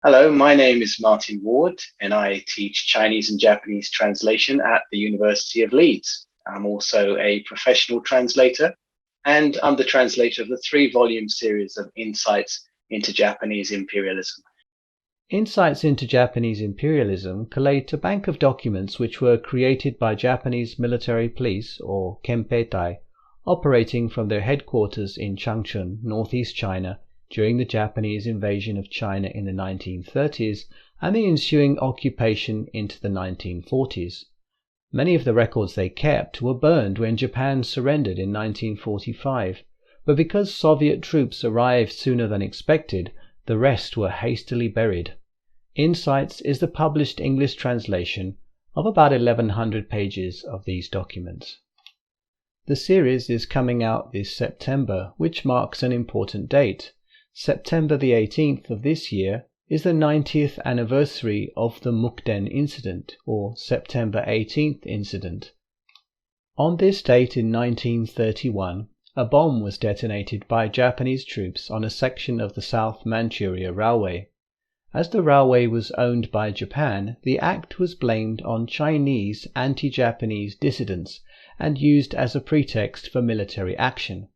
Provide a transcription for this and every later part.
Hello, my name is Martin Ward, and I teach Chinese and Japanese translation at the University of Leeds. I'm also a professional translator, and I'm the translator of the three-volume series of Insights into Japanese Imperialism. Insights into Japanese Imperialism collate a bank of documents which were created by Japanese military police, or Kempeitai, operating from their headquarters in Changchun, northeast China, during the Japanese invasion of China in the 1930s and the ensuing occupation into the 1940s. Many of the records they kept were burned when Japan surrendered in 1945, but because Soviet troops arrived sooner than expected, the rest were hastily buried. Insights is the published English translation of about 1100 pages of these documents. The series is coming out this September, which marks an important date. September the 18th of this year is the 90th anniversary of the Mukden incident, or September 18th incident. On this date in 1931, a bomb was detonated by Japanese troops on a section of the South Manchuria Railway. As the railway was owned by Japan, the act was blamed on Chinese anti-Japanese dissidents and used as a pretext for military action.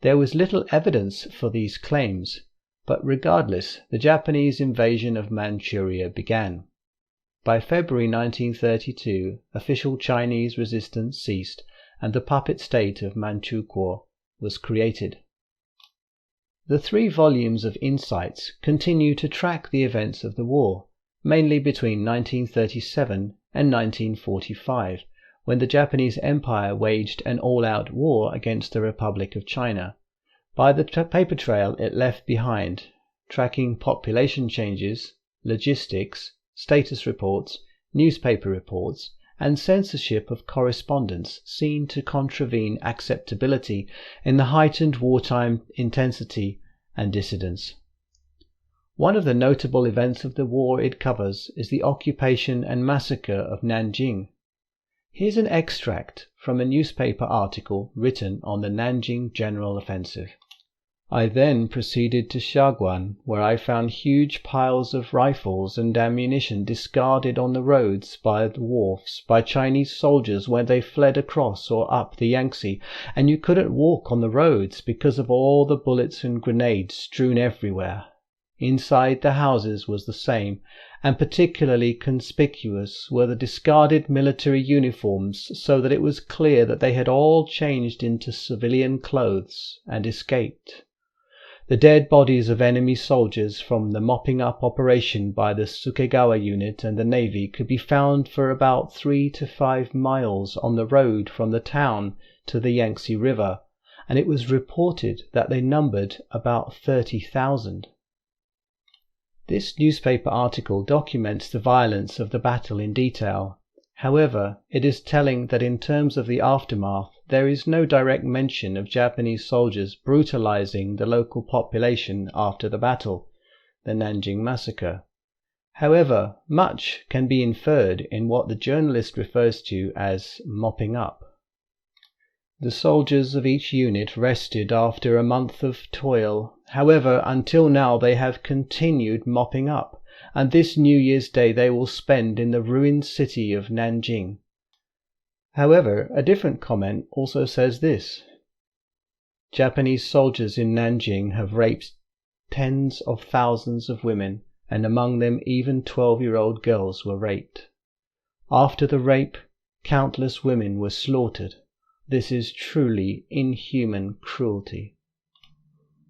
There was little evidence for these claims, but regardless, the Japanese invasion of Manchuria began. By February 1932, official Chinese resistance ceased and the puppet state of Manchukuo was created. The 3 volumes of Insights continue to track the events of the war, mainly between 1937 and 1945, when the Japanese Empire waged an all-out war against the Republic of China, by the paper trail it left behind, tracking population changes, logistics, status reports, newspaper reports, and censorship of correspondence seen to contravene acceptability in the heightened wartime intensity and dissidence. One of the notable events of the war it covers is the occupation and massacre of Nanjing. Here's an extract from a newspaper article written on the Nanjing General Offensive. I then proceeded to Shaguan, where I found huge piles of rifles and ammunition discarded on the roads by the wharfs by Chinese soldiers when they fled across or up the Yangtze, and you couldn't walk on the roads because of all the bullets and grenades strewn everywhere. Inside the houses was the same, and particularly conspicuous were the discarded military uniforms, so that it was clear that they had all changed into civilian clothes and escaped. The dead bodies of enemy soldiers from the mopping up operation by the Sukegawa unit and the Navy could be found for about 3 to 5 miles on the road from the town to the Yangtze River, and it was reported that they numbered about 30,000. This newspaper article documents the violence of the battle in detail. However, it is telling that in terms of the aftermath, there is no direct mention of Japanese soldiers brutalizing the local population after the battle, the Nanjing Massacre. However, much can be inferred in what the journalist refers to as mopping up. The soldiers of each unit rested after a month of toil. However, until now they have continued mopping up, and this New Year's Day they will spend in the ruined city of Nanjing. However, a different comment also says this: Japanese soldiers in Nanjing have raped tens of thousands of women, and among them even 12-year-old girls were raped. After the rape, countless women were slaughtered. This is truly inhuman cruelty.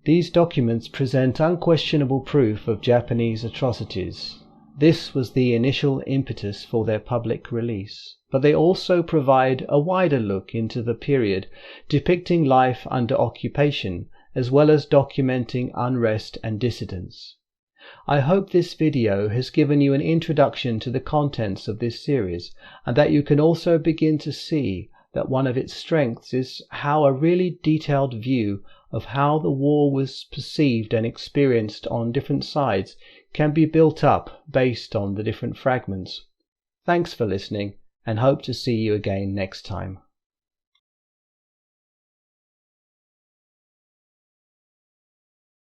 These documents present unquestionable proof of Japanese atrocities. This was the initial impetus for their public release, but they also provide a wider look into the period, depicting life under occupation, as well as documenting unrest and dissidence. I hope this video has given you an introduction to the contents of this series, and that you can also begin to see that one of its strengths is how a really detailed view of how the war was perceived and experienced on different sides can be built up based on the different fragments. Thanks for listening, and hope to see you again next time.